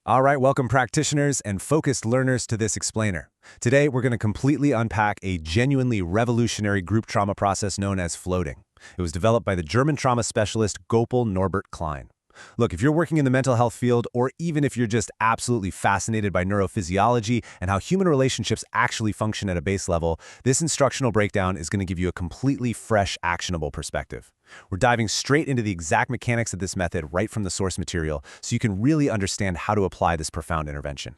All right, welcome practitioners and focused learners to this explainer. Today, we're going to completely unpack a genuinely revolutionary group trauma process known as floating. It was developed by the German trauma specialist Gopal Norbert Klein. Look, if you're working in the mental health field, or even if you're just absolutely fascinated by neurophysiology and how human relationships actually function at a base level, this instructional breakdown is going to give you a completely fresh, actionable perspective. We're diving straight into the exact mechanics of this method right from the source material, so you can really understand how to apply this profound intervention.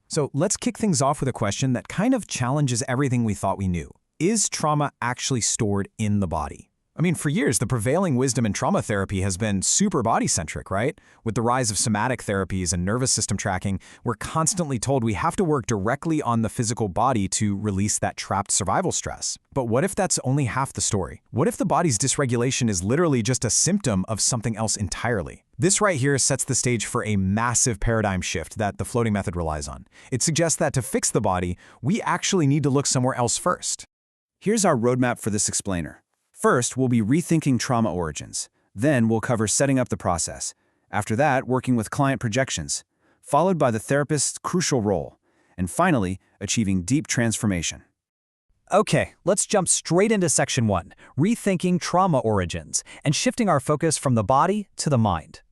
So let's kick things off with a question that kind of challenges everything we thought we knew. Is trauma actually stored in the body? I mean, for years, the prevailing wisdom in trauma therapy has been super body-centric, right? With the rise of somatic therapies and nervous system tracking, we're constantly told we have to work directly on the physical body to release that trapped survival stress. But what if that's only half the story? What if the body's dysregulation is literally just a symptom of something else entirely? This right here sets the stage for a massive paradigm shift that the floating method relies on. It suggests that to fix the body, we actually need to look somewhere else first. Here's our roadmap for this explainer. First, we'll be rethinking trauma origins. Then we'll cover setting up the process. After that, working with client projections, followed by the therapist's crucial role. And finally, achieving deep transformation. Okay, let's jump straight into Section 1, rethinking trauma origins, and shifting our focus from the body to the mind.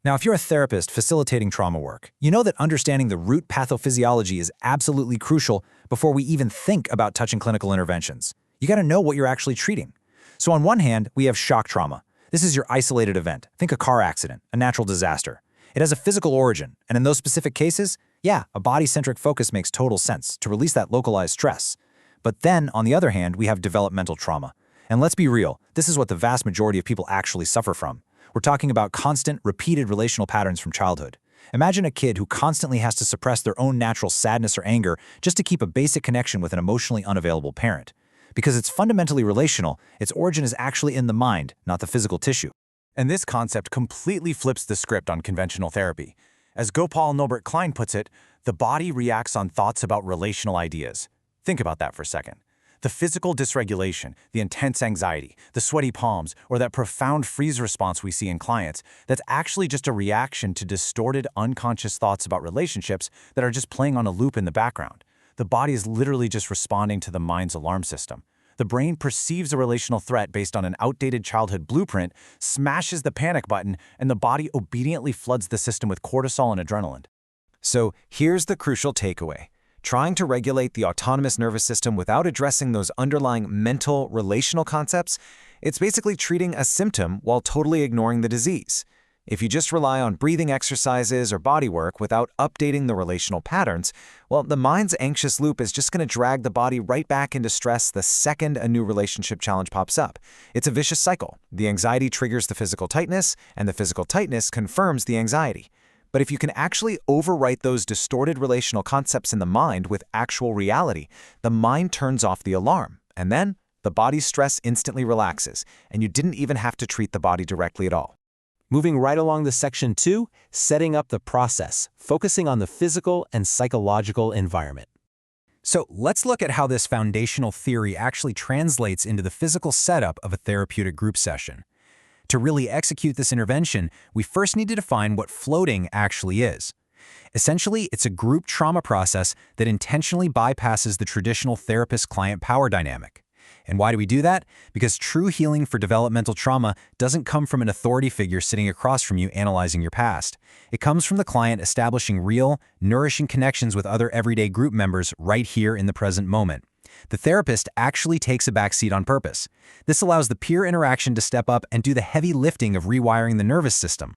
Now, if you're a therapist facilitating trauma work, you know that understanding the root pathophysiology is absolutely crucial before we even think about touching clinical interventions. You gotta know what you're actually treating. So on one hand, we have shock trauma. This is your isolated event. Think a car accident, a natural disaster. It has a physical origin, and in those specific cases, yeah, a body-centric focus makes total sense to release that localized stress. But then, on the other hand, we have developmental trauma. And let's be real, this is what the vast majority of people actually suffer from. We're talking about constant, repeated relational patterns from childhood. Imagine a kid who constantly has to suppress their own natural sadness or anger just to keep a basic connection with an emotionally unavailable parent. Because it's fundamentally relational, its origin is actually in the mind, not the physical tissue. And this concept completely flips the script on conventional therapy. As Gopal Norbert Klein puts it, the body reacts on thoughts about relational ideas. Think about that for a second. The physical dysregulation, the intense anxiety, the sweaty palms, or that profound freeze response we see in clients, that's actually just a reaction to distorted, unconscious thoughts about relationships that are just playing on a loop in the background. The body is literally just responding to the mind's alarm system. The brain perceives a relational threat based on an outdated childhood blueprint, smashes the panic button, and the body obediently floods the system with cortisol and adrenaline. So here's the crucial takeaway. Trying to regulate the autonomous nervous system without addressing those underlying mental, relational concepts, it's basically treating a symptom while totally ignoring the disease. If you just rely on breathing exercises or body work without updating the relational patterns, well, the mind's anxious loop is just going to drag the body right back into stress the second a new relationship challenge pops up. It's a vicious cycle. The anxiety triggers the physical tightness, and the physical tightness confirms the anxiety. But if you can actually overwrite those distorted relational concepts in the mind with actual reality, the mind turns off the alarm, and then the body's stress instantly relaxes, and you didn't even have to treat the body directly at all. Moving right along to Section 2, setting up the process, focusing on the physical and psychological environment. So let's look at how this foundational theory actually translates into the physical setup of a therapeutic group session. To really execute this intervention, we first need to define what floating actually is. Essentially, it's a group trauma process that intentionally bypasses the traditional therapist-client power dynamic. And why do we do that? Because true healing for developmental trauma doesn't come from an authority figure sitting across from you analyzing your past. It comes from the client establishing real, nourishing connections with other everyday group members right here in the present moment. The therapist actually takes a backseat on purpose. This allows the peer interaction to step up and do the heavy lifting of rewiring the nervous system.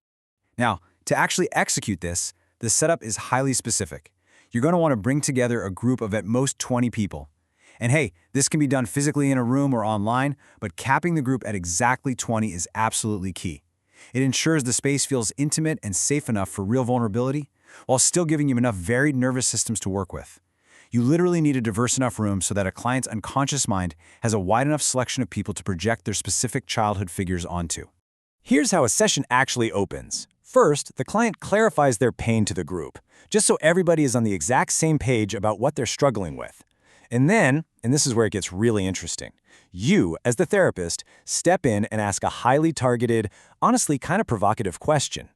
Now, to actually execute this, the setup is highly specific. You're going to want to bring together a group of at most 20 people. And hey, this can be done physically in a room or online, but capping the group at exactly 20 is absolutely key. It ensures the space feels intimate and safe enough for real vulnerability, while still giving you enough varied nervous systems to work with. You literally need a diverse enough room so that a client's unconscious mind has a wide enough selection of people to project their specific childhood figures onto. Here's how a session actually opens. First, the client clarifies their pain to the group, just so everybody is on the exact same page about what they're struggling with. And then, and this is where it gets really interesting, you, as the therapist, step in and ask a highly targeted, honestly kind of provocative question.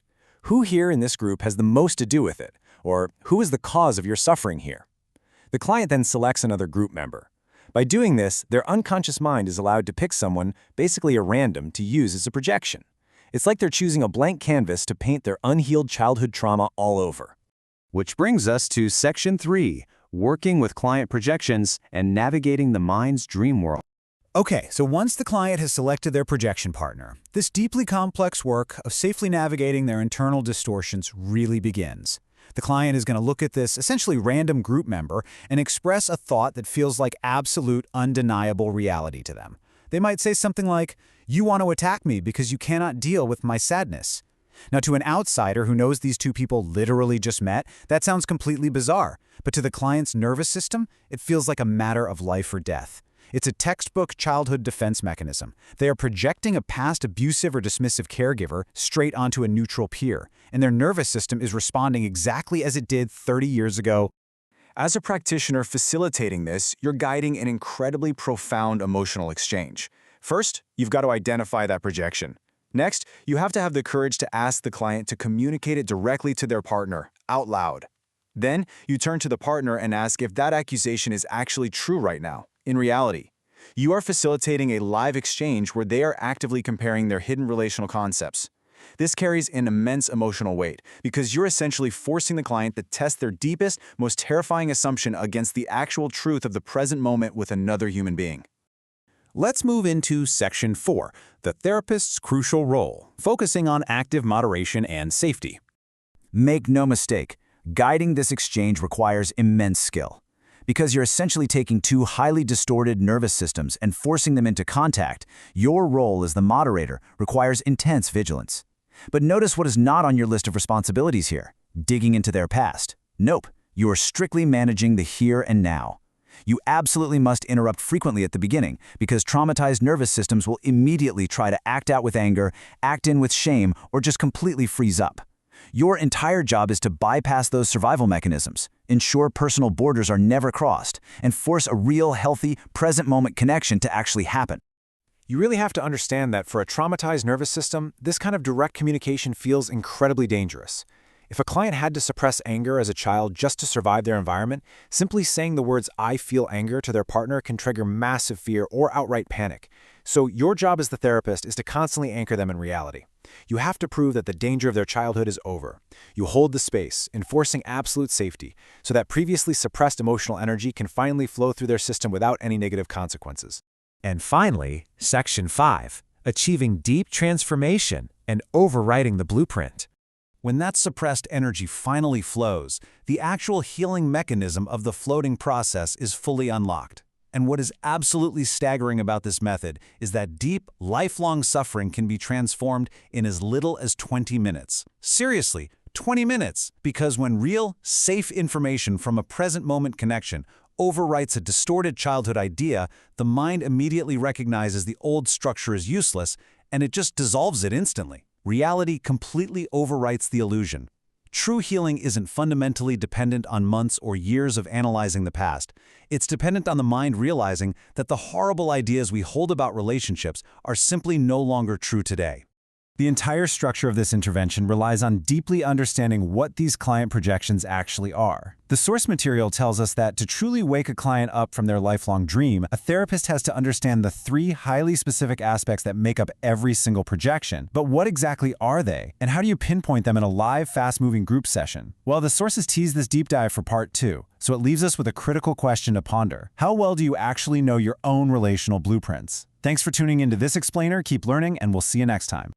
Who here in this group has the most to do with it? Or who is the cause of your suffering here? The client then selects another group member. By doing this, their unconscious mind is allowed to pick someone, basically a random, to use as a projection. It's like they're choosing a blank canvas to paint their unhealed childhood trauma all over. Which brings us to Section 3, working with client projections and navigating the mind's dream world. Okay, so once the client has selected their projection partner, this deeply complex work of safely navigating their internal distortions really begins. The client is going to look at this essentially random group member and express a thought that feels like absolute, undeniable reality to them. They might say something like, "You want to attack me because you cannot deal with my sadness." Now, to an outsider who knows these two people literally just met, that sounds completely bizarre. But to the client's nervous system, it feels like a matter of life or death. It's a textbook childhood defense mechanism. They are projecting a past abusive or dismissive caregiver straight onto a neutral peer, and their nervous system is responding exactly as it did 30 years ago. As a practitioner facilitating this, you're guiding an incredibly profound emotional exchange. First, you've got to identify that projection. Next, you have to have the courage to ask the client to communicate it directly to their partner, out loud. Then, you turn to the partner and ask if that accusation is actually true right now, in reality. You are facilitating a live exchange where they are actively comparing their hidden relational concepts. This carries an immense emotional weight because you're essentially forcing the client to test their deepest, most terrifying assumption against the actual truth of the present moment with another human being. Let's move into Section 4, the therapist's crucial role, focusing on active moderation and safety. Make no mistake, guiding this exchange requires immense skill. Because you're essentially taking two highly distorted nervous systems and forcing them into contact, your role as the moderator requires intense vigilance. But notice what is not on your list of responsibilities here: digging into their past. Nope, you are strictly managing the here and now. You absolutely must interrupt frequently at the beginning because traumatized nervous systems will immediately try to act out with anger, act in with shame, or just completely freeze up. Your entire job is to bypass those survival mechanisms, ensure personal borders are never crossed, and force a real, healthy, present-moment connection to actually happen. You really have to understand that for a traumatized nervous system, this kind of direct communication feels incredibly dangerous. If a client had to suppress anger as a child just to survive their environment, simply saying the words "I feel anger" to their partner can trigger massive fear or outright panic. So your job as the therapist is to constantly anchor them in reality. You have to prove that the danger of their childhood is over. You hold the space, enforcing absolute safety, so that previously suppressed emotional energy can finally flow through their system without any negative consequences. And finally, Section 5, achieving deep transformation and overwriting the blueprint. When that suppressed energy finally flows, the actual healing mechanism of the floating process is fully unlocked. And what is absolutely staggering about this method is that deep, lifelong suffering can be transformed in as little as 20 minutes. Seriously, 20 minutes! Because when real, safe information from a present-moment connection overwrites a distorted childhood idea, the mind immediately recognizes the old structure is useless, and it just dissolves it instantly. Reality completely overwrites the illusion. True healing isn't fundamentally dependent on months or years of analyzing the past. It's dependent on the mind realizing that the horrible ideas we hold about relationships are simply no longer true today. The entire structure of this intervention relies on deeply understanding what these client projections actually are. The source material tells us that to truly wake a client up from their lifelong dream, a therapist has to understand the 3 highly specific aspects that make up every single projection. But what exactly are they? And how do you pinpoint them in a live, fast-moving group session? Well, the sources tease this deep dive for part 2, so it leaves us with a critical question to ponder. How well do you actually know your own relational blueprints? Thanks for tuning into this explainer, keep learning, and we'll see you next time.